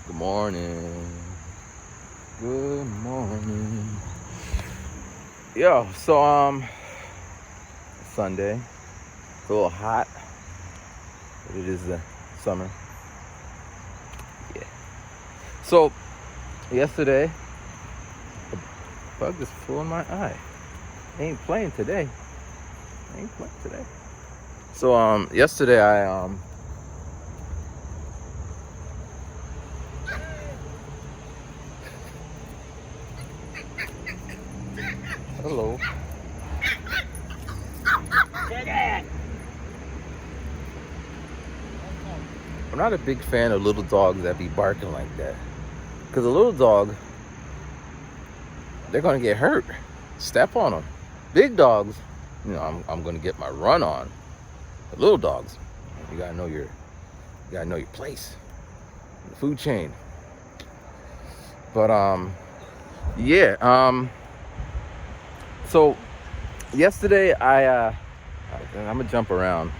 Good morning. Good morning. Sunday. It's a little hot, but it is the summer. Yeah. So yesterday, a bug just flew in my eye. I ain't playing today. So yesterday I hello. I'm not a big fan of little dogs that be barking like that. Cause a little dog, they're gonna get hurt. Step on them. Big dogs, I'm gonna get my run on. But little dogs, you gotta know your place, the food chain. But yeah. So yesterday I'm gonna jump around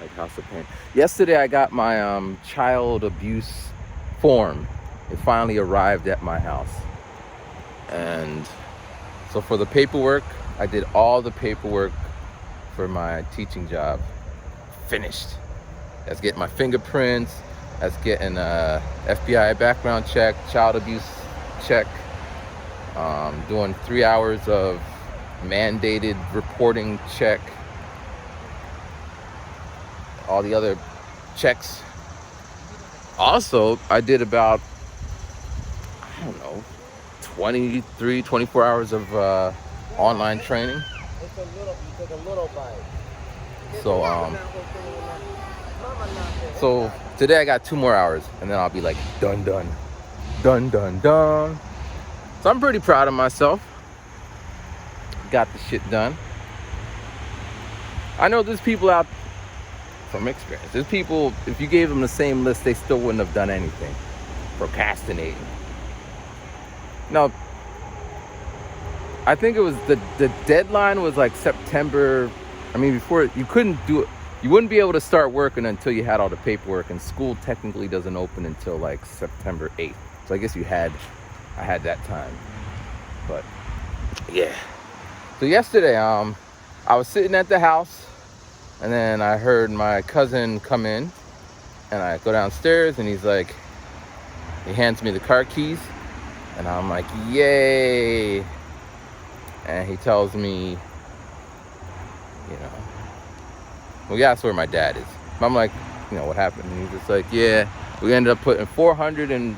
like House of Pain. Yesterday I got my child abuse form. It finally arrived at my house, and so for the paperwork, I did all the paperwork for my teaching job. Finished. That's getting my fingerprints. That's getting a FBI background check, child abuse check. Doing 3 hours of mandated reporting check. All the other checks. Also, I did about, 24 hours of online training. You took a little bite. So today I got 2 more hours, and then I'll be like done. So I'm pretty proud of myself. Got the shit done. I know there's people out, from experience, there's people, if you gave them the same list, they still wouldn't have done anything. Procrastinating. Now, I think it was the deadline was like September. Before you couldn't do it, you wouldn't be able to start working until you had all the paperwork, and school technically doesn't open until like September 8th. So I guess I had that time. But yeah. So yesterday, I was sitting at the house, and then I heard my cousin come in, and I go downstairs, and he hands me the car keys, and I'm like, yay. And he tells me, we asked where my dad is. I'm like, what happened? And he's just like, yeah, we ended up putting 400, and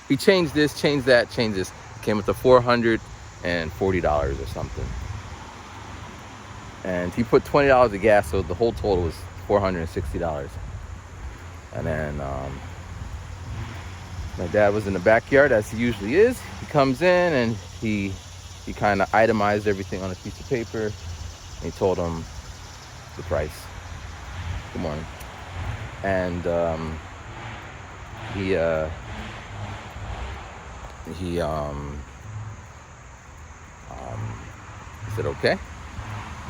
he changed this, changed that, changed this. Came with the $440 or something. And he put $20 of gas, so the whole total was $460. And then my dad was in the backyard, as he usually is. He comes in, and he kind of itemized everything on a piece of paper. And he told him the price. Good morning. And he said okay,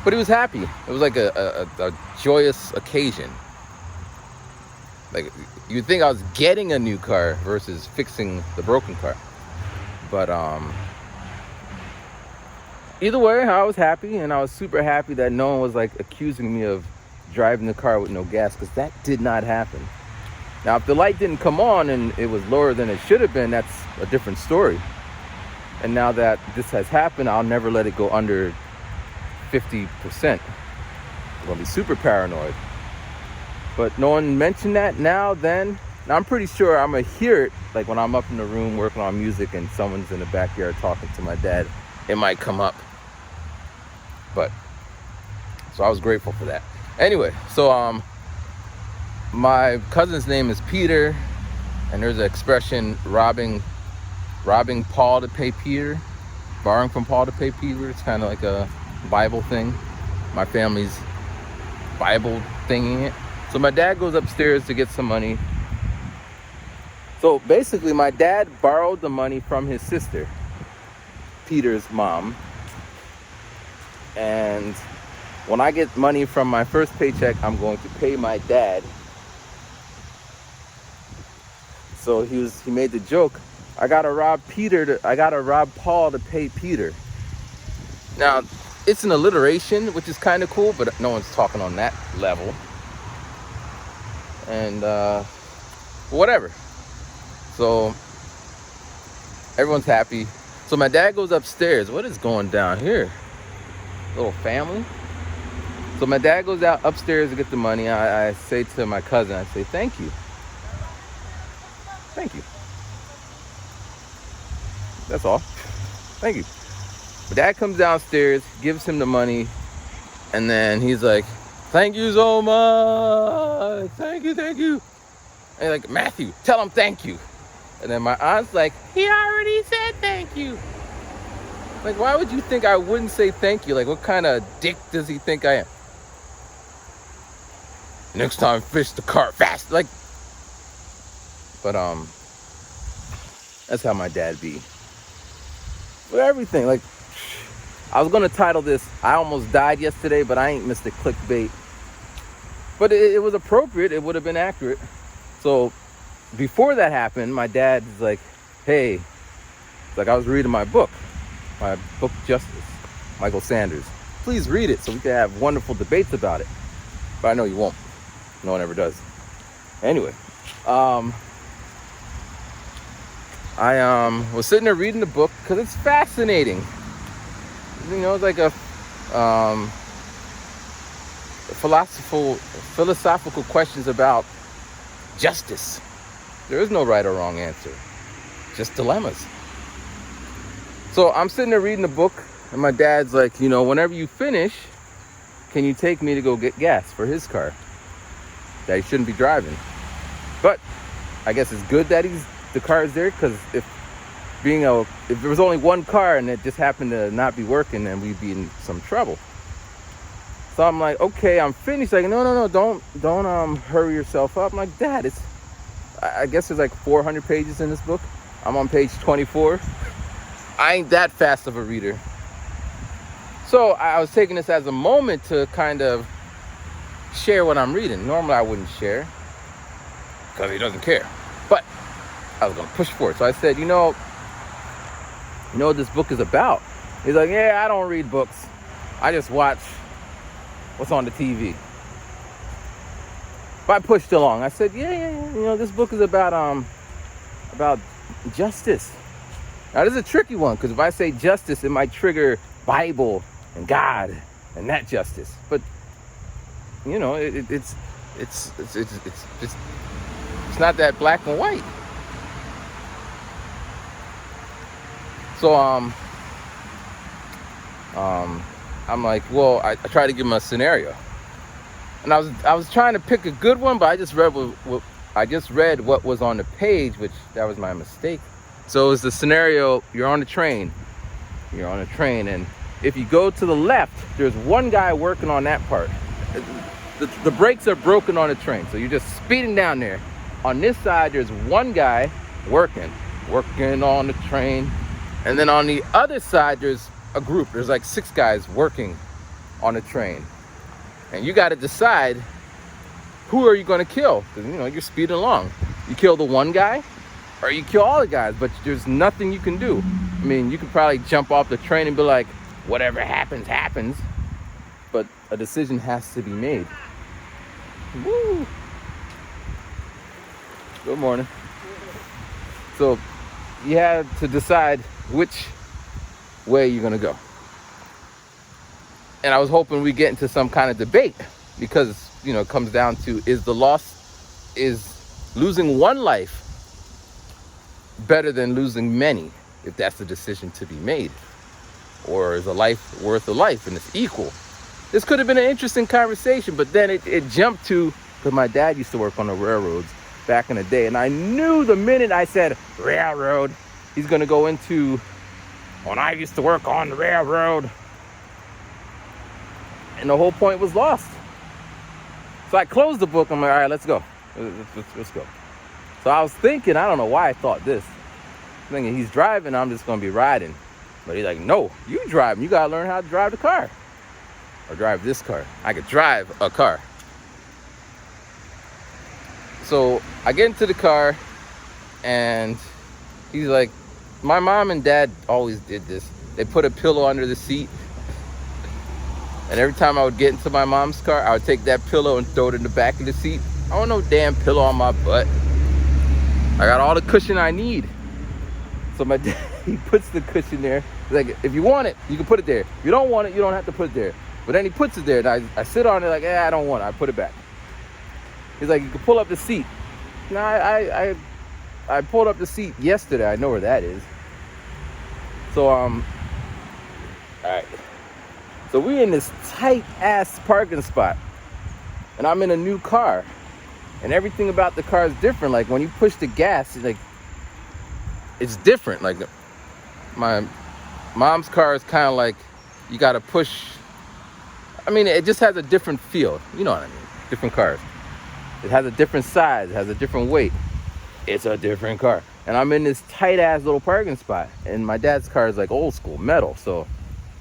but he was happy. It was like a joyous occasion. Like, you'd think I was getting a new car versus fixing the broken car, but either way, I was happy, and I was super happy that no one was like accusing me of driving the car with no gas, because that did not happen. Now, if the light didn't come on and it was lower than it should have been, that's a different story. And now that this has happened, I'll never let it go under 50%. I'm gonna be super paranoid. But no one mentioned that now. Now I'm pretty sure I'm gonna hear it, like when I'm up in the room working on music and someone's in the backyard talking to my dad. It might come up. But so I was grateful for that. Anyway, so my cousin's name is Peter, and there's an expression, robbing Paul to pay Peter, borrowing from Paul to pay Peter. It's kind of like a Bible thing. My family's Bible thinging it. So my dad goes upstairs to get some money. So basically, my dad borrowed the money from his sister, Peter's mom. And when I get money from my first paycheck, I'm going to pay my dad So he made the joke, I gotta rob Paul to pay Peter. Now, it's an alliteration, which is kind of cool, but no one's talking on that level. And whatever. So everyone's happy. So my dad goes upstairs. What is going down here? Little family. So my dad goes out upstairs to get the money. I say to my cousin, I say, thank you. Thank you. That's all. Thank you. My dad comes downstairs, gives him the money, and then he's like, thank you so much. Thank you, thank you. And he's like, Matthew, tell him thank you. And then my aunt's like, he already said thank you. Like, why would you think I wouldn't say thank you? Like, what kind of dick does he think I am? Next time, fish the cart fast. Like, but that's how my dad be. With everything, like, I was gonna title this, I almost died yesterday, but I ain't Mr. Clickbait. But it was appropriate, it would have been accurate. So before that happened, my dad is like, hey, it's like I was reading my book Justice, Michael Sanders. Please read it so we can have wonderful debates about it. But I know you won't. No one ever does. Anyway, I was sitting there reading the book because it's fascinating. You know, it's like a philosophical questions about justice. There is no right or wrong answer, just dilemmas. So I'm sitting there reading the book, and my dad's like, you know, whenever you finish, can you take me to go get gas for his car that he shouldn't be driving? But I guess it's good that the car is there, because if there was only one car and it just happened to not be working, then we'd be in some trouble. So I'm like, okay, I'm finished. Like, no, don't hurry yourself up. I'm like, Dad, I guess there's like 400 pages in this book. I'm on page 24. I ain't that fast of a reader. So I was taking this as a moment to kind of share what I'm reading. Normally I wouldn't share because he doesn't care, but I was gonna push for it. So I said, you know what this book is about? He's like, yeah, I don't read books. I just watch what's on the TV. But I pushed along. I said, yeah. You know, this book is about justice. Now, this is a tricky one, because if I say justice, it might trigger Bible and God and that justice. But you know, it's not that black and white. So I'm like, well, I tried to give him a scenario, and I was trying to pick a good one, but I just read what was on the page, which that was my mistake. So it was the scenario: you're on a train, and if you go to the left, there's one guy working on that part. The brakes are broken on the train, so you're just speeding down there. On this side, there's one guy working on the train, and then on the other side, there's a group. There's like 6 guys working on the train, and you got to decide who are you going to kill, because you know you're speeding along. You kill the one guy, or you kill all the guys, but there's nothing you can do. I mean, you could probably jump off the train and be like, whatever happens, happens, but a decision has to be made. Woo! Good morning. So you have to decide which way you're gonna go. And I was hoping we get into some kind of debate, because you know it comes down to, is losing one life better than losing many, if that's the decision to be made? Or is a life worth a life, and it's equal? This could have been an interesting conversation, but then it jumped to, because my dad used to work on the railroads back in the day, and I knew the minute I said railroad, he's going to go into, when I used to work on the railroad, and the whole point was lost. So I closed the book. I'm like, all right, let's go. Let's go. So I was thinking, I don't know why I thought this. I'm thinking he's driving, I'm just going to be riding. But he's like, no, you drive. You got to learn how to drive the car. Or drive this car. I could drive a car. So I get into the car, And he's like, my mom and dad always did this. They put a pillow under the seat. And every time I would get into my mom's car, I would take that pillow and throw it in the back of the seat. I don't want no damn pillow on my butt. I got all the cushion I need. So my dad, he puts the cushion there. He's like, if you want it, you can put it there. If you don't want it, you don't have to put it there. But then he puts it there, and I sit on it like, I don't want it. I put it back. He's like, you can pull up the seat. Now, I pulled up the seat yesterday. I know where that is. So, all right. So we in this tight-ass parking spot. And I'm in a new car. And everything about the car is different. Like, when you push the gas, it's different. Like, my mom's car is kind of like, you got to push. I mean, it just has a different feel. You know what I mean? Different cars. It has a different size. It has a different weight. It's a different car. And I'm in this tight-ass little parking spot. And my dad's car is like old school, metal. So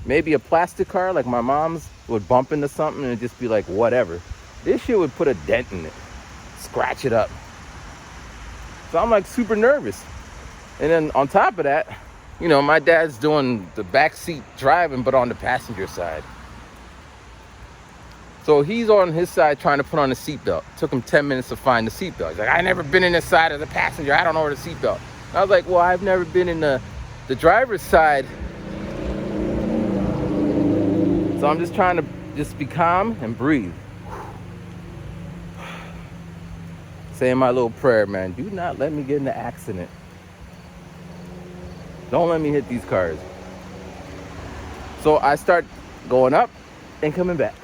maybe a plastic car like my mom's would bump into something and it'd just be like, whatever. This shit would put a dent in it. Scratch it up. So I'm like super nervous. And then on top of that, you know, my dad's doing the back seat driving, but on the passenger side. So he's on his side trying to put on the seatbelt. Took him 10 minutes to find the seatbelt. He's like, I never been in this side of the passenger. I don't know where the seatbelt. I was like, well, I've never been in the driver's side. So I'm just trying to just be calm and breathe. Saying my little prayer, man. Do not let me get in an accident. Don't let me hit these cars. So I start going up and coming back.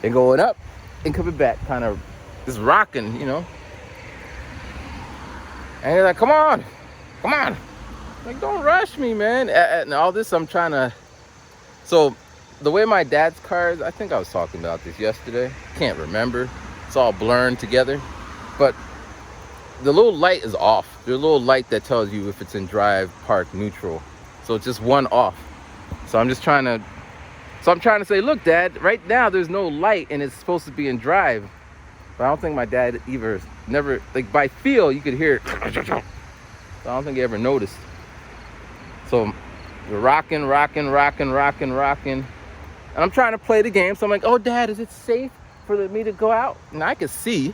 And going up and coming back. Kind of just rocking, you know. And they're like, come on. Come on. Like, don't rush me, man. And all this, I'm trying to... So, the way my dad's car is, I think I was talking about this yesterday. Can't remember. It's all blurring together. But the little light is off. There's a little light that tells you if it's in drive, park, neutral. So it's just one off. So I'm trying to say, look, Dad, right now there's no light and it's supposed to be in drive. But I don't think my dad never, like by feel, you could hear it. So I don't think he ever noticed. So we're rocking. And I'm trying to play the game. So I'm like, oh, Dad, is it safe for me to go out? And I can see.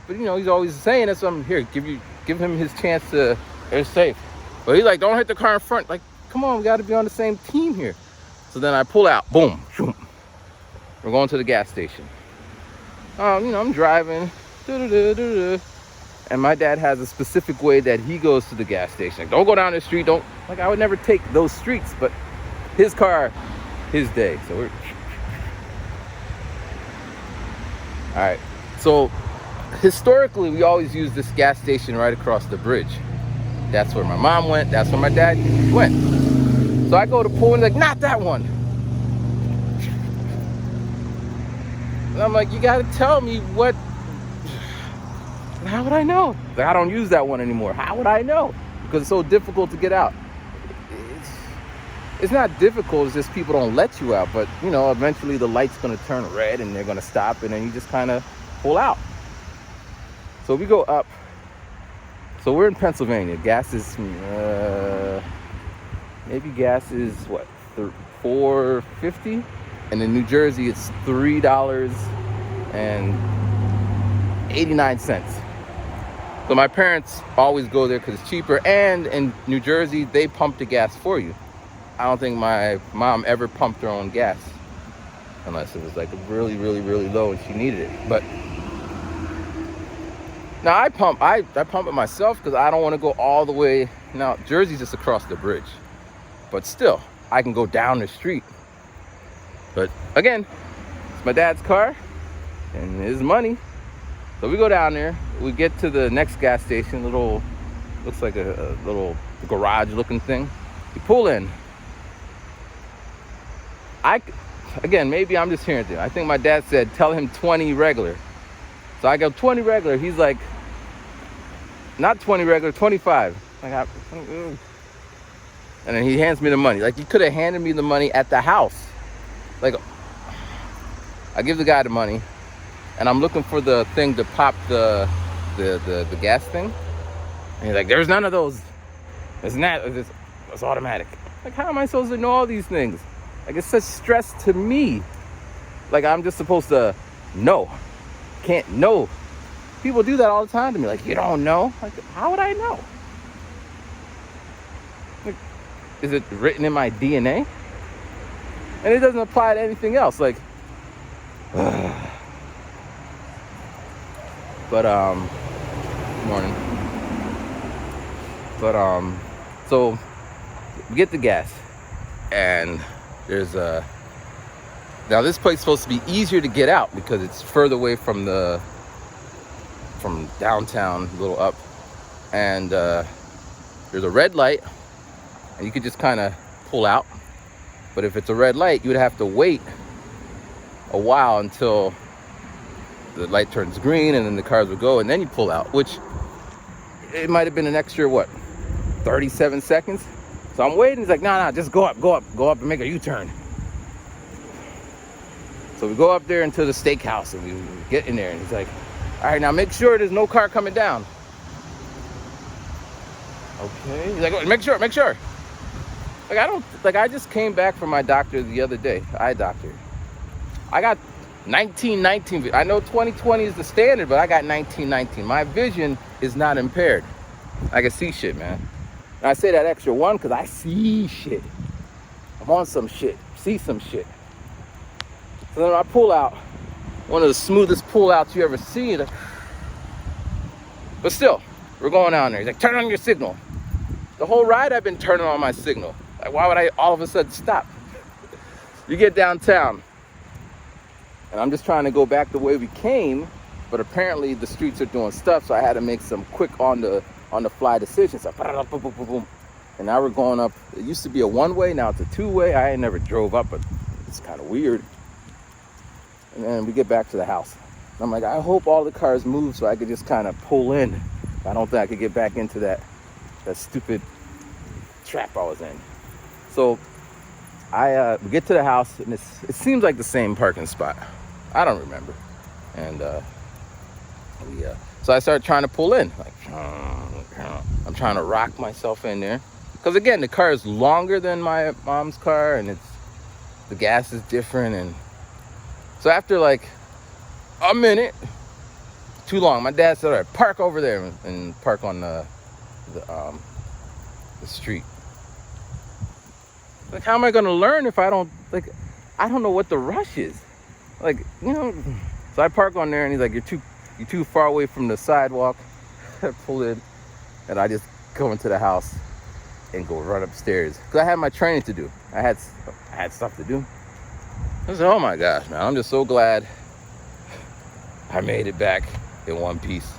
But, you know, he's always saying it, so I'm here. Give him his chance to, it's safe. But he's like, don't hit the car in front. Like, come on, we got to be on the same team here. So then I pull out, boom, shoom. We're going to the gas station. You know, I'm driving, and my dad has a specific way that he goes to the gas station. Like, don't go down the street, like I would never take those streets, but his car, his day. So we're, all right. So historically, we always use this gas station right across the bridge. That's where my mom went. That's where my dad went. So I go to pull and like, not that one. And I'm like, you got to tell me what. How would I know? Like, I don't use that one anymore. How would I know? Because it's so difficult to get out. It's not difficult. It's just people don't let you out. But, you know, eventually the light's going to turn red and they're going to stop. And then you just kind of pull out. So we go up. So we're in Pennsylvania. Gas is, maybe gas is what, $4.50, and in New Jersey it's $3.89. So my parents always go there because it's cheaper, and in New Jersey they pump the gas for you. I don't think my mom ever pumped her own gas, unless it was like really, really, really low and she needed it. But now I pump it myself because I don't want to go all the way. Now Jersey's just across the bridge, but still I can go down the street. But again, it's my dad's car and his money. So we go down there. We get to the next gas station, looks like a little garage looking thing. We pull in. Again, maybe I'm just hearing things. I think my dad said, tell him 20 regular. So I go 20 regular. He's like, not 20 regular, 25. And then he hands me the money. Like, he could have handed me the money at the house. Like, I give the guy the money, and I'm looking for the thing to pop the gas thing. And he's like, there's none of those. It's automatic. Like, how am I supposed to know all these things? Like, it's such stress to me. Like, I'm just supposed to know. Can't know. People do that all the time to me. Like, you don't know? Like, how would I know? Like, is it written in my DNA? And it doesn't apply to anything else. Like, but, morning. But, so we get the gas. And there's now this place is supposed to be easier to get out because it's further away from downtown, a little up. And there's a red light, and you could just kind of pull out. But if it's a red light, you would have to wait a while until the light turns green, and then the cars would go, and then you pull out, which it might have been an extra, 37 seconds? So I'm waiting. He's like, no, just go up and make a U-turn. So we go up there into the steakhouse, and we get in there, and he's like, all right, now make sure there's no car coming down. Okay. He's like, make sure. I just came back from my doctor the other day, eye doctor. I got 19/19. I know 20/20 is the standard, but I got 19/19. My vision is not impaired. I can see shit, man. And I say that extra one because I see shit. I'm on some shit, see some shit. So then I pull out, one of the smoothest pull outs you ever see. But still, we're going down there. He's like, turn on your signal. The whole ride I've been turning on my signal. Like, why would I all of a sudden stop? You get downtown, and I'm just trying to go back the way we came, but apparently the streets are doing stuff, so I had to make some quick on the fly decisions. So, boom, boom, boom, boom. And now we're going up. It used to be a one-way, now it's a two-way. I ain't never drove up, but it's kind of weird. And then we get back to the house. And I'm like, I hope all the cars move so I could just kind of pull in. I don't think I could get back into that stupid trap I was in. So we get to the house, and it seems like the same parking spot. I don't remember. And so I started trying to pull in. Like, I'm trying to rock myself in there. Because again, the car is longer than my mom's car, and the gas is different. And so after like a minute, too long, my dad said, all right, park over there and park on the street. Like, how am I gonna learn if I don't know what the rush is? Like, so I park on there, and he's like, you're too far away from the sidewalk. I pull in, and I just go into the house and go run upstairs because I had my training to do. I had stuff to do. I said, oh my gosh, man, I'm just so glad I made it back in one piece.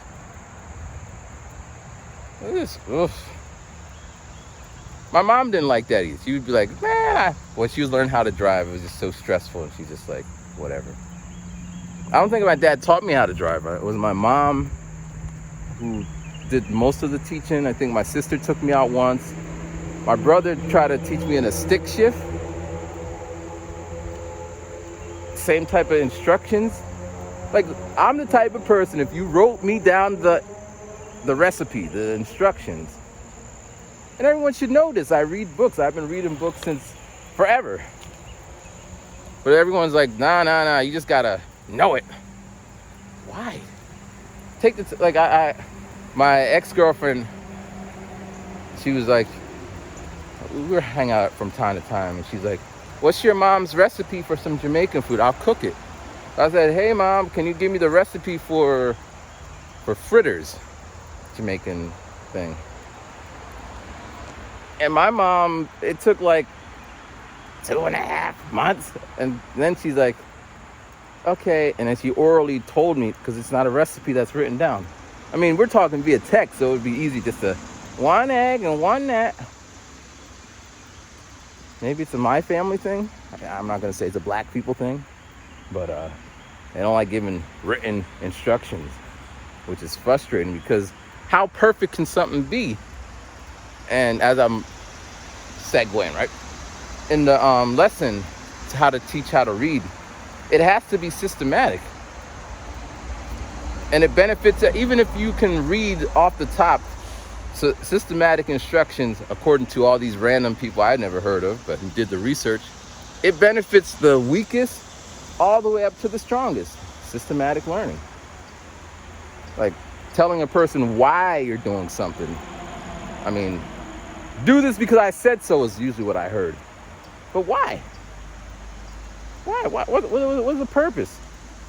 Look at this. Oof. My mom didn't like that either. She would be like, man, when she was learning how to drive, it was just so stressful, and she's just like, whatever. I don't think my dad taught me how to drive. It was my mom who did most of the teaching. I think my sister took me out once. My brother tried to teach me in a stick shift. Same type of instructions. Like, I'm the type of person, if you wrote me down the recipe, the instructions, and everyone should know this. I read books. I've been reading books since forever. But everyone's like, nah, you just gotta know it. Why? My ex-girlfriend, she was like, we were hanging out from time to time, and she's like, what's your mom's recipe for some Jamaican food? I'll cook it. I said, hey mom, can you give me the recipe for fritters? Jamaican thing. And my mom, it took like 2.5 months. And then she's like, okay. And then she orally told me, because it's not a recipe that's written down. I mean, we're talking via text, so it would be easy just to 1 egg and 1 that. Maybe it's a my family thing. I'm not going to say it's a black people thing. But they don't like giving written instructions, which is frustrating because how perfect can something be? And as I'm segueing, right? In the lesson, how to teach how to read, it has to be systematic. And it benefits, even if you can read off the top So systematic instructions, according to all these random people I never heard of, but who did the research, it benefits the weakest all the way up to the strongest. Systematic learning. Like telling a person why you're doing something. I mean, do this because I said so is usually what I heard. But why? Why? What's the purpose?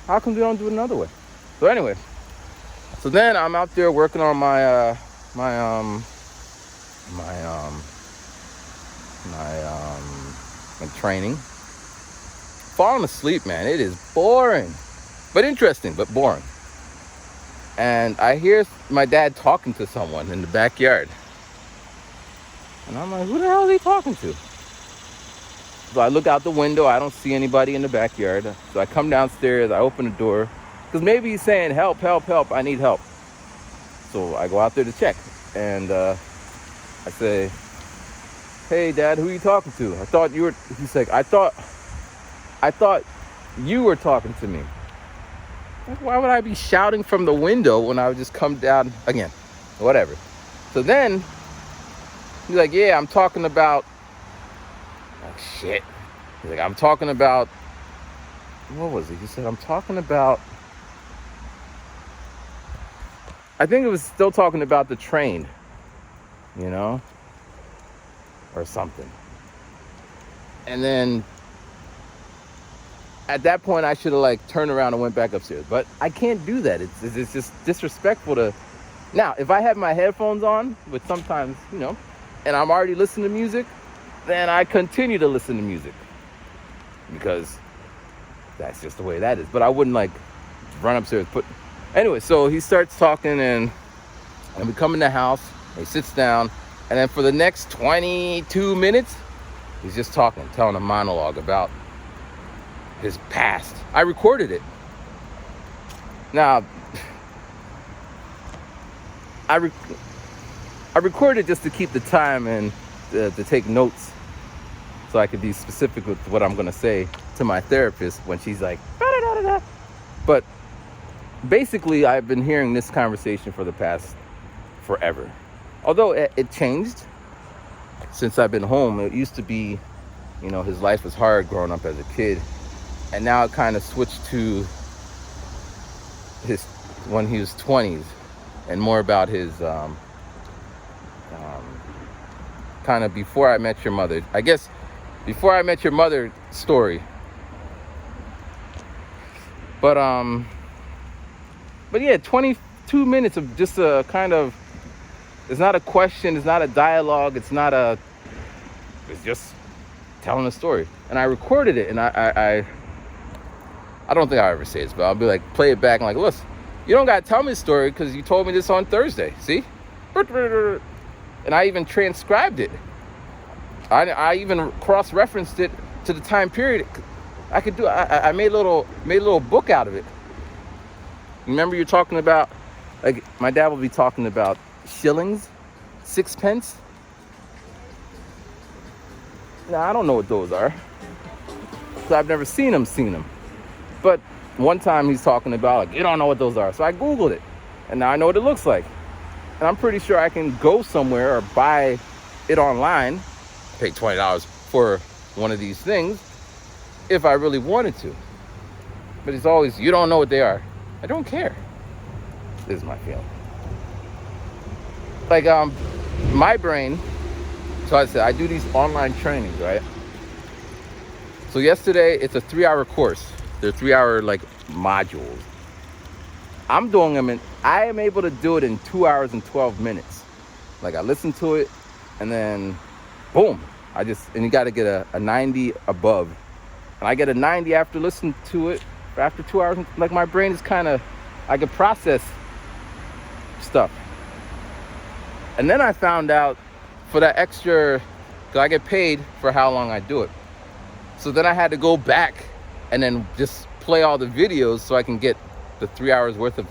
How come they don't do it another way? So anyway, so then I'm out there working on my training. Falling asleep, man. It is boring, but interesting, but boring. And I hear my dad talking to someone in the backyard. And I'm like, who the hell is he talking to? So I look out the window. I don't see anybody in the backyard. So I come downstairs. I open the door. Because maybe he's saying, help, help, help. I need help. So I go out there to check. And I say, hey, Dad, who are you talking to? I thought you were... He's like, I thought you were talking to me. Like, why would I be shouting from the window when I would just come down again? Whatever. So then... He's like, yeah, I'm talking about... Oh, shit. He's like, I'm talking about... What was it? He said, I'm talking about... I think it was still talking about the train. You know? Or something. And then... At that point, I should have, like, turned around and went back upstairs. But I can't do that. It's just disrespectful to... Now, if I have my headphones on, which sometimes, you know... and I'm already listening to music, then I continue to listen to music. Because that's just the way that is. But I wouldn't like run upstairs. Anyway, so he starts talking and we come in the house, he sits down, and then for the next 22 minutes, he's just talking, telling a monologue about his past. I recorded it. Now, I recorded just to keep the time and to take notes so I could be specific with what I'm going to say to my therapist when she's like, da-da-da-da-da. But basically, I've been hearing this conversation for the past forever. Although it changed since I've been home. It used to be, you know, his life was hard growing up as a kid. And now it kind of switched to his when he was 20s and more about his kind of before I met your mother. I guess before I met your mother story. But yeah, 22 minutes of just a kind of, it's not a question, it's not a dialogue, it's just telling a story. And I recorded it, and I don't think I'll ever say this, but I'll be like, play it back and like, listen, you don't gotta tell me the story because you told me this on Thursday, see? And I even transcribed it. I even cross-referenced it to the time period. I could do. I made a little book out of it. Remember, you're talking about, like, my dad will be talking about shillings, sixpence. Now I don't know what those are, so I've never seen them. But one time he's talking about, like, you don't know what those are, so I Googled it, and now I know what it looks like. And I'm pretty sure I can go somewhere or buy it online, pay $20 for one of these things if I really wanted to. But it's always, you don't know what they are. I don't care. This is my feeling. Like, my brain, so I said, I do these online trainings, right? So yesterday, it's a 3-hour course. They're 3-hour, like, modules. I'm doing them I am able to do it in 2 hours and 12 minutes. Like, I listen to it, and then, boom. And you got to get a 90 above. And I get a 90 after listening to it, after 2 hours. Like, my brain is kind of, I can process stuff. And then I found out for that extra, because I get paid for how long I do it. So then I had to go back and then just play all the videos so I can get the 3 hours worth of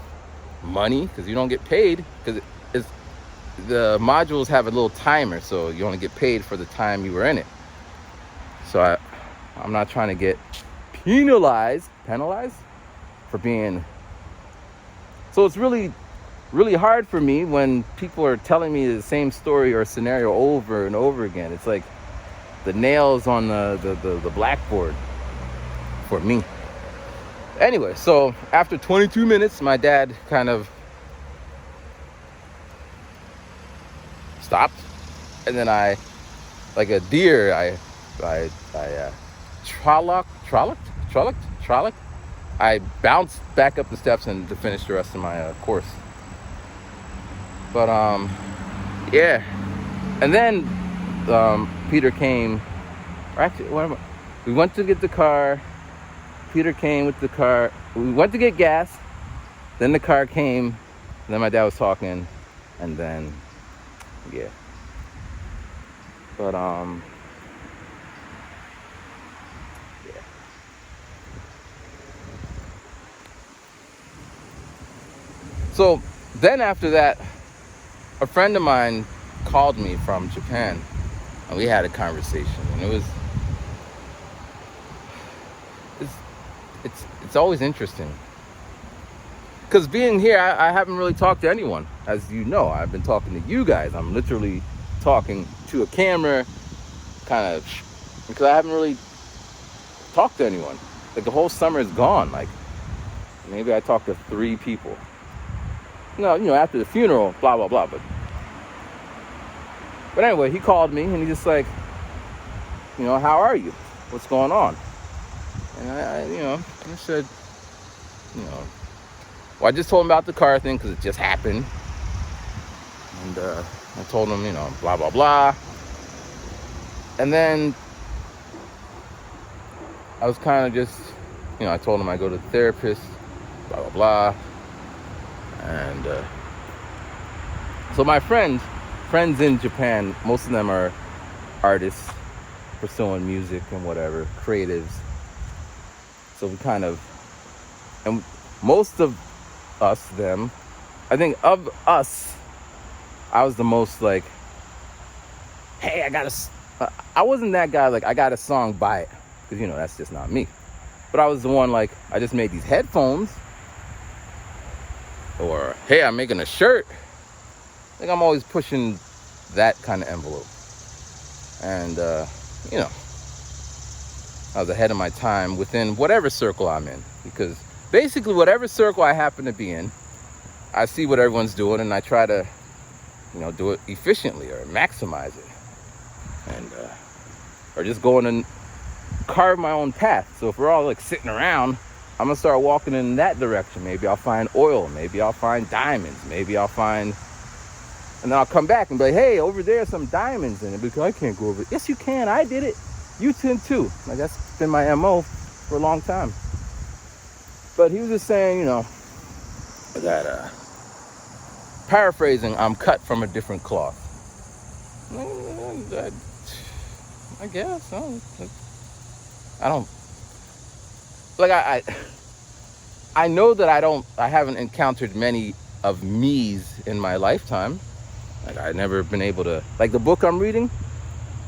money, because you don't get paid, because the modules have a little timer, so you only get paid for the time you were in it. So I'm not trying to get penalized for being. So it's really really hard for me when people are telling me the same story or scenario over and over again. It's like the nails on the blackboard for me. Anyway, so after 22 minutes, my dad kind of stopped, and then I, like a deer, I trollocked. I bounced back up the steps and to finish the rest of my course. But yeah, and then Peter came. Or actually, we went to get the car. Peter came with the car. We went to get gas. Then the car came. And then my dad was talking, and then yeah. But yeah. So then after that, a friend of mine called me from Japan, and we had a conversation, and it's always interesting, because being here, I haven't really talked to anyone. As you know, I've been talking to you guys. I'm literally talking to a camera, kind of, because I haven't really talked to anyone. Like, the whole summer is gone. Like, maybe I talked to 3 people. No, after the funeral, blah, blah, blah. But anyway, he called me, and he's just like, how are you? What's going on? And I said, well, I just told him about the car thing because it just happened. And I told him, blah, blah, blah. And then I was kind of just, I told him I go to the therapist, blah, blah, blah. And so my friends in Japan, most of them are artists pursuing music and whatever, creatives. So we kind of, and most of them, I think of us, I was the most like, hey, I wasn't that guy like, I got a song, buy it. Because, that's just not me. But I was the one like, I just made these headphones. Or, hey, I'm making a shirt. Like, I'm always pushing that kind of envelope. And, I was ahead of my time within whatever circle I'm in. Because basically, whatever circle I happen to be in, I see what everyone's doing, and I try to, do it efficiently or maximize it. And, or just go in and carve my own path. So if we're all like sitting around, I'm gonna start walking in that direction. Maybe I'll find oil, maybe I'll find diamonds, maybe I'll find, and then I'll come back and be like, hey, over there's some diamonds in it, because I can't go over it. Yes, you can, I did it. You can too. Like, that's been my MO for a long time. But he was just saying, that, paraphrasing, I'm cut from a different cloth. I guess, I don't, like, I know that I haven't encountered many of me's in my lifetime. Like, I've never been able to, like, the book I'm reading,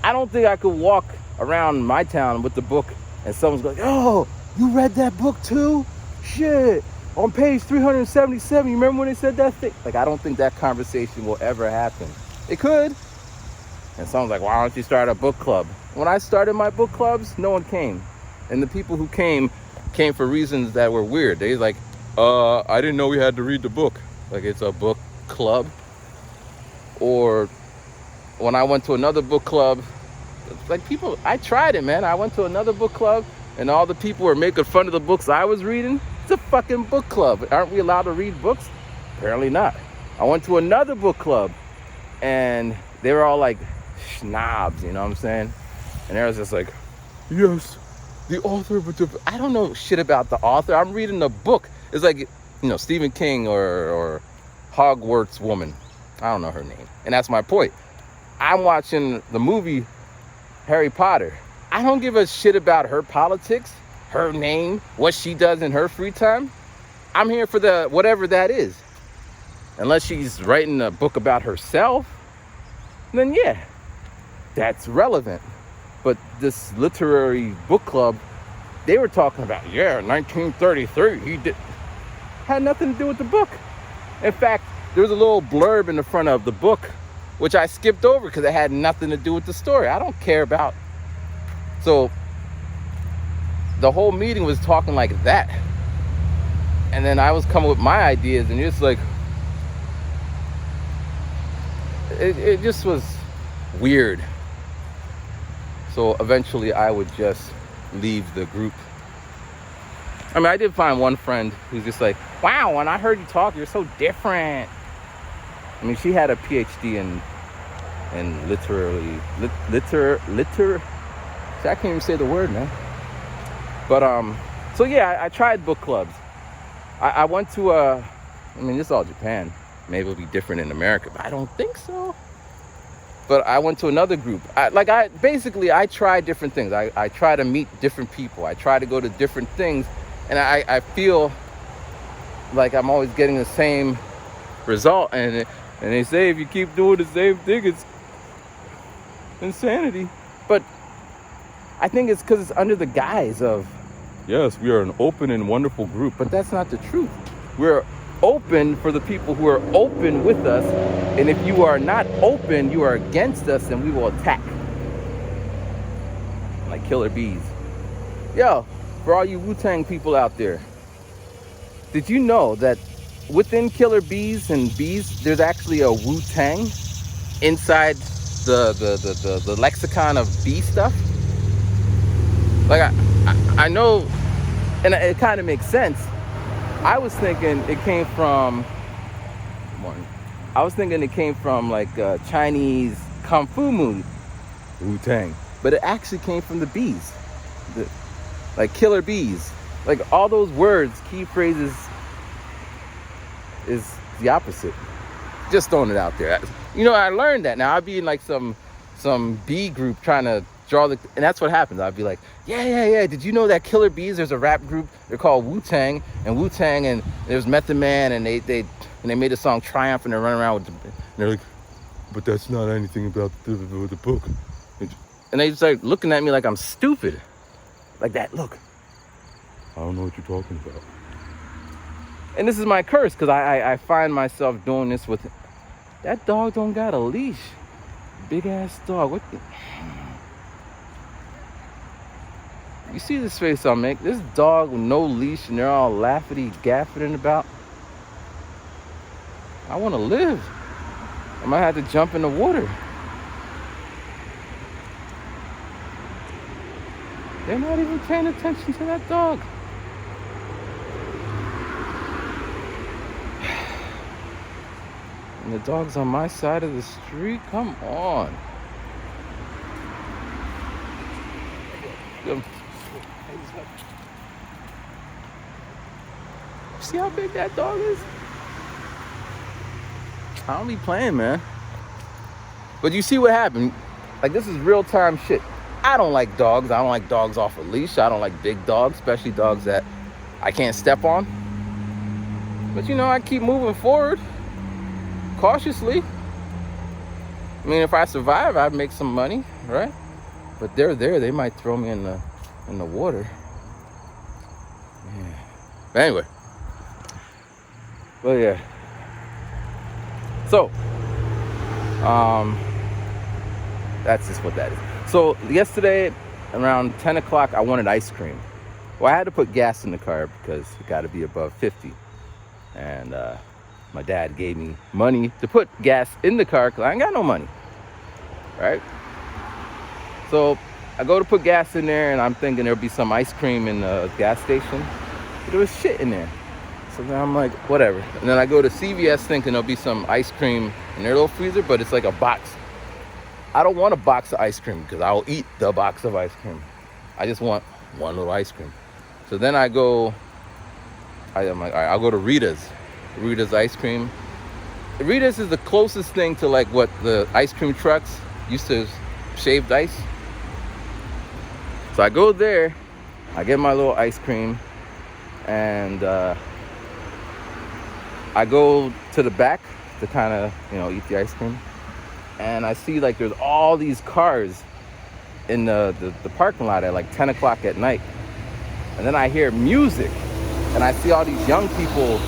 I don't think I could walk around my town with the book and someone's going, oh, you read that book too? Shit, on page 377, you remember when they said that thing? Like, I don't think that conversation will ever happen. It could. And someone's like, why don't you start a book club? When I started my book clubs, no one came. And the people who came for reasons that were weird. They like, I didn't know we had to read the book. Like, it's a book club. Or when I went to another book club, like, people, I tried it, man. I went to another book club, and all the people were making fun of the books I was reading. It's a fucking book club. Aren't we allowed to read books? Apparently not. I went to another book club, and they were all like snobs, you know what I'm saying? And they was just like, yes, the author, but I don't know shit about the author. I'm reading a book. It's like, Stephen King or Hogwarts Woman. I don't know her name. And that's my point. I'm watching the movie Harry Potter. I don't give a shit about her politics, her name, what she does in her free time. I'm here for the whatever that is. Unless she's writing a book about herself, then yeah, that's relevant. But this literary book club, they were talking about, 1933, he did, had nothing to do with the book. In fact, there was a little blurb in the front of the book, which I skipped over because it had nothing to do with the story. I don't care about. So the whole meeting was talking like that. And then I was coming with my ideas, and it's like, it just was weird. So eventually I would just leave the group. I mean, I did find one friend who's just like, wow, when I heard you talk, you're so different. I mean, she had a PhD in see, I can't even say the word, man. But so yeah, I tried book clubs. I went to I mean, this is all Japan. Maybe it'll be different in America, but I don't think so. But I went to another group. I try different things. I try to meet different people. I try to go to different things, and I feel like I'm always getting the same result. And they say if you keep doing the same thing, it's insanity. But I think it's because it's under the guise of, yes, we are an open and wonderful group. But that's not the truth. We're open for the people who are open with us. And if you are not open, you are against us, and we will attack. Like killer bees. Yo, for all you Wu-Tang people out there, did you know that within killer bees and bees, there's actually a Wu-Tang inside the lexicon of bee stuff? Like I know, and it kind of makes sense. I was thinking it came from, like Chinese Kung Fu movie, Wu-Tang. But it actually came from the bees, like killer bees. Like all those words, key phrases, is the opposite. Just throwing it out there. You know, I learned that. Now I'd be in like some bee group trying to draw and that's what happens. I'd be like, yeah. Did you know that Killer Bees? There's a rap group. They're called Wu-Tang, and there's Method Man, and they made a song Triumph, and they're running around with and they're like, but that's not anything about the book. And they start looking at me like I'm stupid, like that. Look, I don't know what you're talking about. And this is my curse, because I find myself doing this with that dog. Don't got a leash, big ass dog. What the? You see this face I'll make? This dog with no leash, and they're all laffity-gaffing about. I want to live. I might have to jump in the water. They're not even paying attention to that dog. And the dog's on my side of the street? Come on. See how big that dog is? I don't be playing, man. But you see what happened? Like, this is real-time shit. I don't like dogs. I don't like dogs off a leash. I don't like big dogs, especially dogs that I can't step on. But, you know, I keep moving forward cautiously. I mean, if I survive, I'd make some money, right? But they're there. They might throw me in the water. Yeah. But anyway. Well, yeah. So, that's just what that is. So yesterday around 10 o'clock, I wanted ice cream. Well, I had to put gas in the car because it got to be above 50. And my dad gave me money to put gas in the car because I ain't got no money, right? So I go to put gas in there, and I'm thinking there'll be some ice cream in the gas station. But there was shit in there. So then I'm like, whatever. And then I go to CVS thinking there'll be some ice cream in their little freezer, but it's like a box. I don't want a box of ice cream because I'll eat the box of ice cream. I just want one little ice cream. So then I'm like, all right, I'll go to Rita's ice cream. Rita's is the closest thing to like what the ice cream trucks used to shaved ice. So I go there, I get my little ice cream, and I go to the back to kind of, eat the ice cream. And I see like there's all these cars in the parking lot at like 10 o'clock at night. And then I hear music, and I see all these young people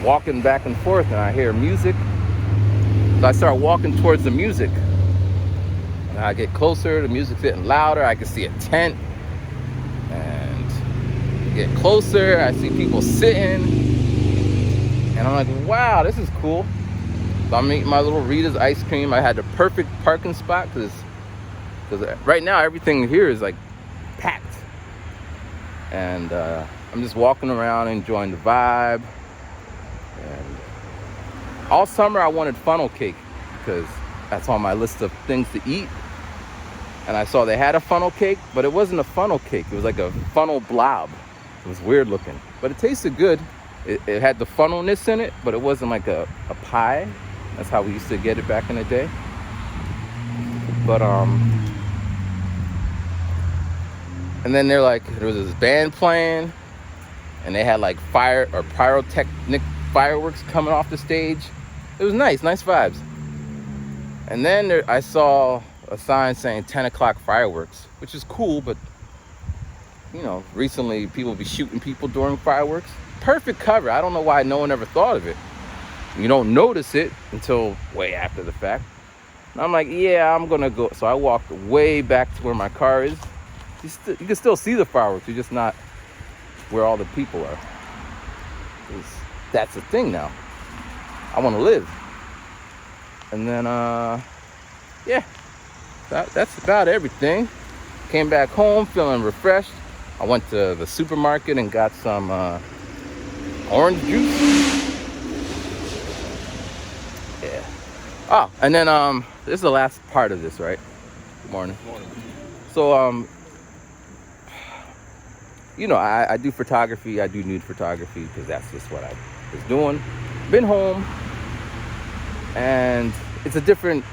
walking back and forth, and I hear music. So I start walking towards the music. And I get closer, the music's getting louder. I can see a tent. And get closer, I see people sitting. And I'm like, wow, this is cool. So I'm eating my little Rita's ice cream. I had the perfect parking spot because right now everything here is like packed. And I'm just walking around enjoying the vibe. And all summer I wanted funnel cake because that's on my list of things to eat. And I saw they had a funnel cake, but it wasn't a funnel cake. It was like a funnel blob. It was weird looking, but it tasted good. It had the funnelness in it, but it wasn't like a pie. That's how we used to get it back in the day. But and then there was this band playing, and they had like fire or pyrotechnic fireworks coming off the stage. It was nice vibes. And then I saw a sign saying 10 o'clock fireworks, which is cool, but you know, recently people be shooting people during fireworks. Perfect cover. I don't know why no one ever thought of it. You don't notice it until way after the fact. And I'm like, yeah, I'm gonna go. So I walked way back to where my car is. You can still see the fireworks. You're just not where all the people are. That's the thing now. I want to live. And then, yeah, that's about everything. Came back home feeling refreshed. I went to the supermarket and got some orange juice. Yeah. Oh, and then this is the last part of this, right? Good morning. Good morning. So you know, I do photography. I do nude photography because that's just what I was doing. Been home, and it's a different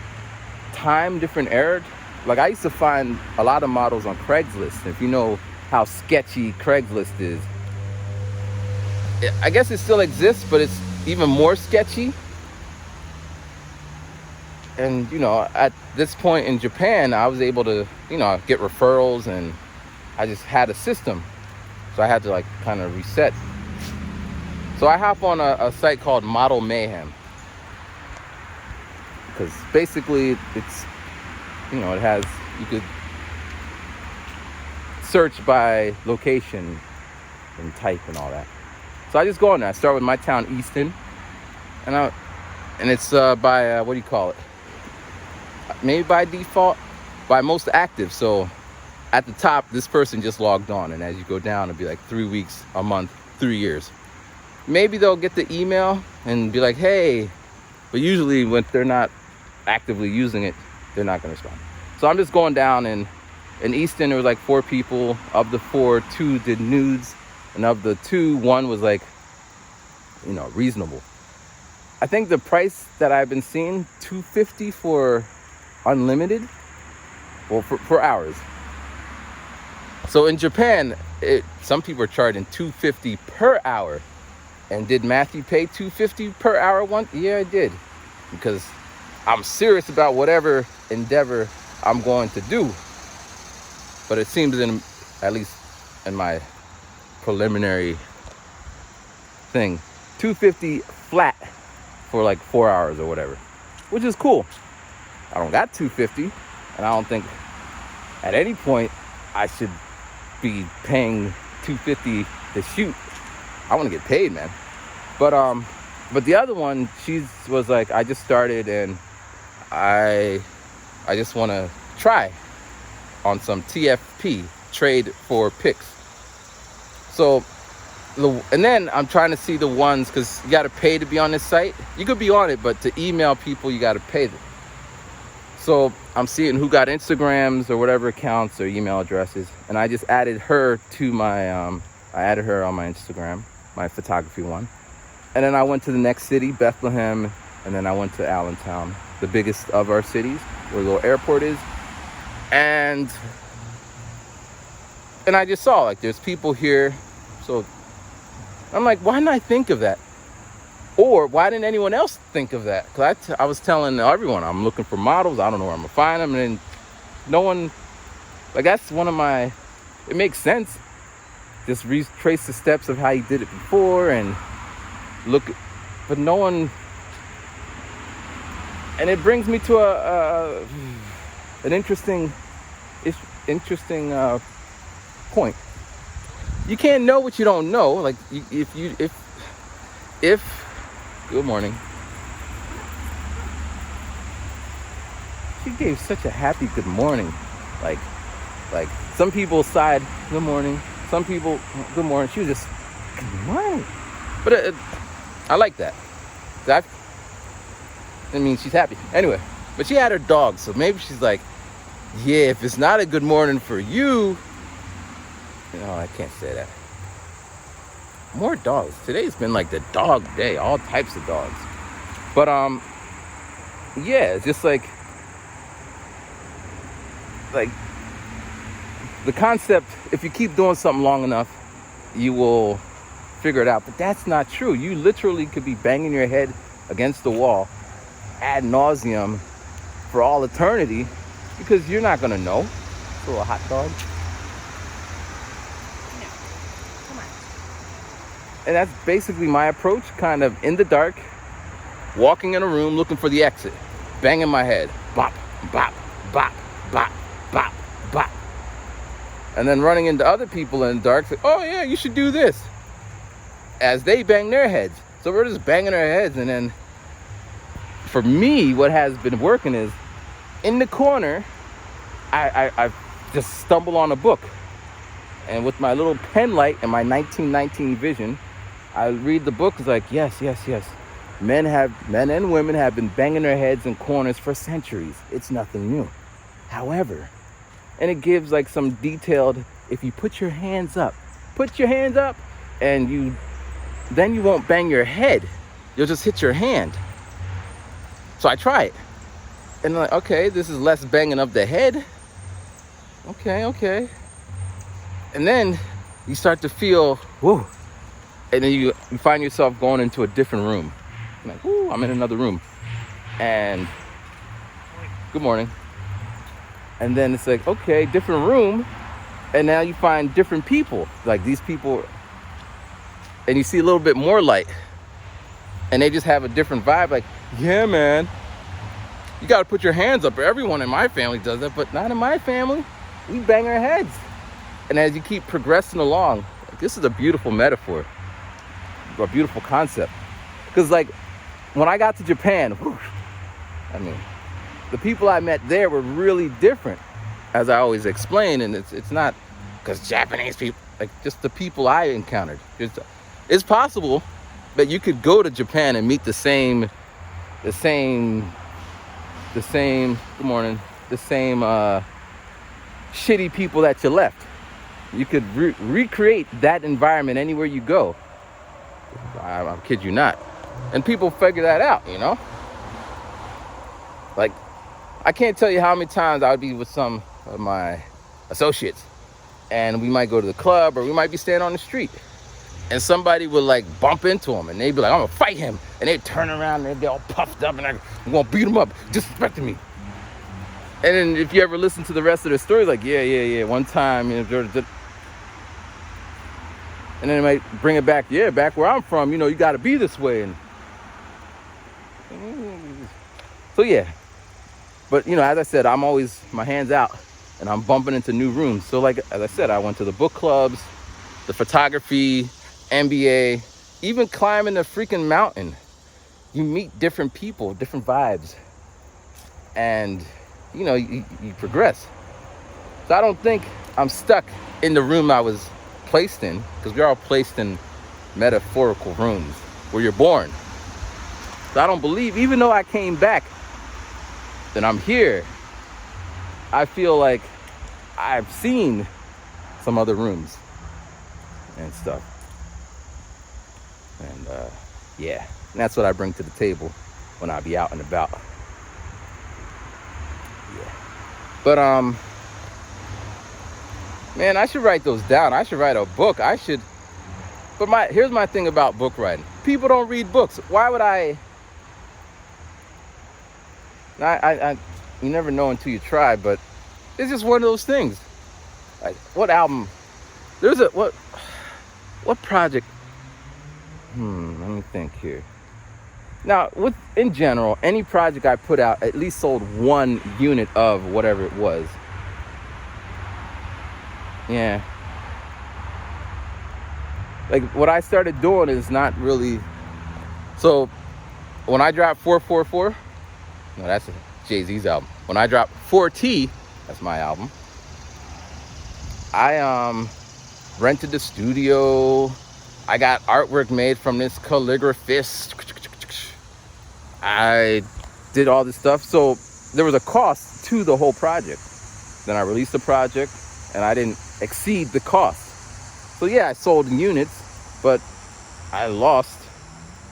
time, different era. Like I used to find a lot of models on Craigslist. If you know how sketchy Craigslist is, I guess it still exists, but it's even more sketchy. And you know, at this point in Japan, I was able to, you know, get referrals, and I just had a system. So I had to like kind of reset. So I hop on a site called Model Mayhem. Because basically it's, you know, you could search by location and type and all that. So I just go on there. I start with my town, Easton. And it's by, what do you call it? Maybe by default, by most active. So at the top, this person just logged on, and as you go down, it'll be like 3 weeks, a month, 3 years. Maybe they'll get the email and be like, hey, but usually when they're not actively using it, they're not going to respond. So I'm just going down, and in Easton, there was like 4 people. Of the 4, 2 did nudes, and of the 2, 1 was like, you know, reasonable. I think the price that I've been seeing, $250 for unlimited, well, for hours. So in Japan, some people are charging $250 per hour. And did Matthew pay $250 per hour once? Yeah, I did. Because I'm serious about whatever endeavor I'm going to do. But it seems at least in my preliminary thing, $250 flat for like 4 hours or whatever, which is cool. I don't got $250, and I don't think at any point I should be paying $250 to shoot. I want to get paid, man. But the other one, she was like, I just started, and I just want to try on some TFP, trade for pics. So, and then I'm trying to see the ones, because you got to pay to be on this site. You could be on it, but to email people, you got to pay them. So I'm seeing who got Instagrams or whatever accounts or email addresses, and I just added her to my, I added her on my Instagram, my photography one. And then I went to the next city, Bethlehem, and then I went to Allentown, the biggest of our cities, where the little airport is. And I just saw, like, there's people here. So I'm like, why didn't I think of that? Or why didn't anyone else think of that? Because I was telling everyone, I'm looking for models. I don't know where I'm going to find them. And then no one, like, that's one of my, it makes sense. Just retrace the steps of how you did it before and look but no one. And it brings me to an interesting point. You can't know what you don't know. Like if good morning. She gave such a happy good morning. Like some people sighed good morning. Some people good morning. She was just good morning. But I like that. I mean, she's happy. Anyway, but she had her dog, so maybe she's like, yeah, if it's not a good morning for you, I can't say that. More dogs. Today's been like the dog day, all types of dogs. But yeah, it's just like the concept, if you keep doing something long enough, you will figure it out. But that's not true. You literally could be banging your head against the wall ad nauseum for all eternity because you're not gonna know. It's a little hot dog. No. Come on. And that's basically my approach, kind of in the dark, walking in a room looking for the exit, banging my head, bop, bop, bop, bop, bop, bop. And then running into other people in the dark, say, oh yeah, you should do this. As they bang their heads. So we're just banging our heads. And then for me, what has been working is in the corner, I just stumble on a book. And with my little pen light and my 1919 vision, I read the book. It's like, yes. Men and women have been banging their heads in corners for centuries. It's nothing new. However, and it gives like some detailed, if you put your hands up, and then you won't bang your head. You'll just hit your hand. So I try it. And I'm like, okay, this is less banging of the head. Okay. And then you start to feel, whoa. And then you find yourself going into a different room. I'm like, ooh, I'm in another room. And good morning. And then it's like, okay, different room. And now you find different people. Like these people, and you see a little bit more light. And they just have a different vibe. Like, yeah, man, you got to put your hands up. Everyone in my family does that, but not in my family. We bang our heads. And as you keep progressing along, this is a beautiful metaphor, a beautiful concept. Because like when I got to Japan, I mean, the people I met there were really different, as I always explain. And it's not because Japanese people, like just the people I encountered. It's possible that you could go to Japan and meet the same good morning, the same shitty people that you left. You could recreate that environment anywhere you go. I kid you not. And people figure that out, Like, I can't tell you how many times I would be with some of my associates and we might go to the club or we might be standing on the street and somebody would like bump into them and they'd be like, I'm gonna fight him. And they'd turn around and they'd be all puffed up and I'm gonna beat him up, disrespecting me. And then if you ever listen to the rest of the story, like, yeah, one time, and then they might bring it back, back where I'm from, you gotta be this way. And so yeah. But as I said, I'm always my hands out and I'm bumping into new rooms. So like, as I said, I went to the book clubs, the photography, NBA, even climbing the freaking mountain. You meet different people, different vibes. And, you progress. So I don't think I'm stuck in the room I was placed in, because we're all placed in metaphorical rooms where you're born. So I don't believe, even though I came back, that I'm here. I feel like I've seen some other rooms and stuff. And yeah, and that's what I bring to the table when I be out and about. Yeah. But man, I should write those down. I should write a book. But here's my thing about book writing. People don't read books. Why would I you never know until you try, but it's just one of those things. Like, what album? What project? Let me think here. Now, in general, any project I put out at least sold 1 unit of whatever it was. Yeah. Like, what I started doing is not really... So, when I dropped 444, no, that's Jay-Z's album. When I dropped 4T, that's my album, I rented the studio. I got artwork made from this calligraphist. I did all this stuff. So there was a cost to the whole project. Then I released the project and I didn't exceed the cost. So yeah, I sold in units, but I lost.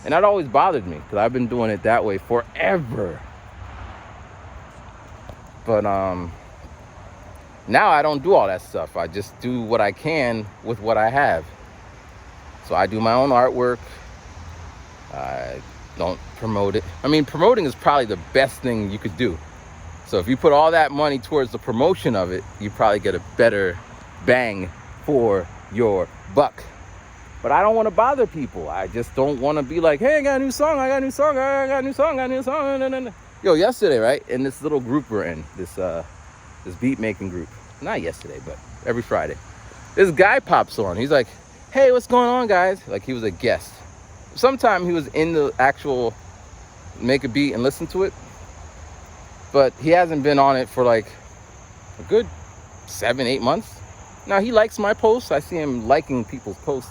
And that always bothered me because I've been doing it that way forever. But now I don't do all that stuff. I just do what I can with what I have. So I do my own artwork. I don't promote it. I mean, promoting is probably the best thing you could do. So if you put all that money towards the promotion of it, you probably get a better bang for your buck. But I don't want to bother people. I just don't want to be like, hey, I got a new song, I got a new song, I got a new song, I got a new song. Yo, yesterday, right, in this little group we're in, this beat making group. Not yesterday, but every Friday. This guy pops on. He's like, hey, what's going on, guys? Like, he was a guest. Sometime he was in the actual make a beat and listen to it. But he hasn't been on it for like a good 7-8 months. Now, he likes my posts. I see him liking people's posts.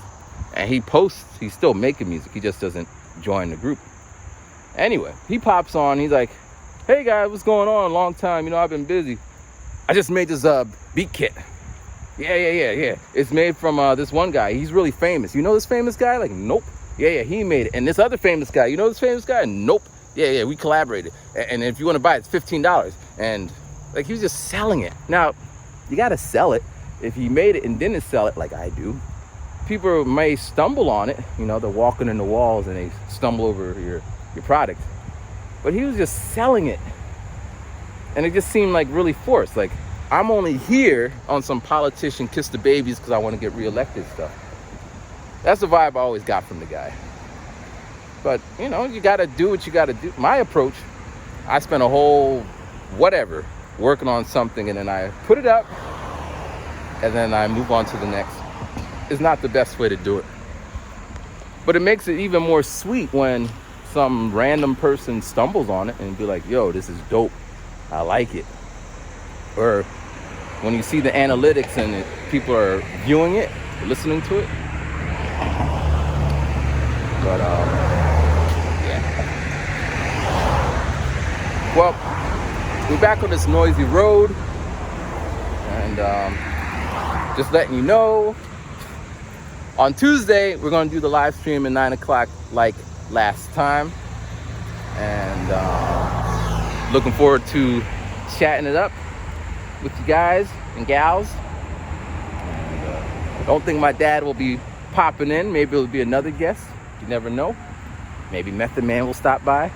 And he posts, he's still making music. He just doesn't join the group. Anyway, he pops on. He's like, hey, guys, what's going on? Long time. You know, I've been busy. I just made this beat kit. Yeah. It's made from this one guy. He's really famous. You know this famous guy? Like, nope. Yeah, he made it. And this other famous guy. You know this famous guy? Nope. Yeah, we collaborated. And if you want to buy it, it's $15. And, like, he was just selling it. Now, you got to sell it. If he made it and didn't sell it like I do, people may stumble on it. You know, they're walking in the walls and they stumble over your product. But he was just selling it. And it just seemed like really forced. Like, I'm only here on some politician kiss the babies because I want to get reelected stuff. That's the vibe I always got from the guy. But, you know, you got to do what you got to do. My approach, I spent a whole whatever working on something and then I put it up and then I move on to the next. It's not the best way to do it. But it makes it even more sweet when some random person stumbles on it and be like, yo, this is dope. I like it. Or when you see the analytics and people are viewing it, listening to it. But, yeah. Well, we're back on this noisy road. And just letting you know, on Tuesday, we're going to do the live stream at 9 o'clock like last time. And looking forward to chatting it up with you guys and gals. And, don't think my dad will be popping in. Maybe it'll be another guest. You never know. Maybe Method Man will stop by.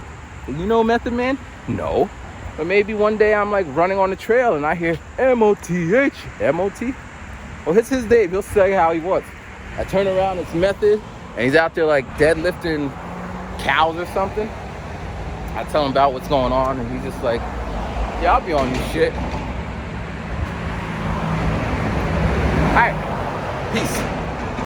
You know Method Man? No. But maybe one day I'm like running on the trail and I hear M-O-T-H. M-O-T? Well, it's his day. He'll say how he wants. I turn around, it's Method, and he's out there like deadlifting cows or something. I tell him about what's going on, and he's just like, yeah, I'll be on your shit. All right, peace.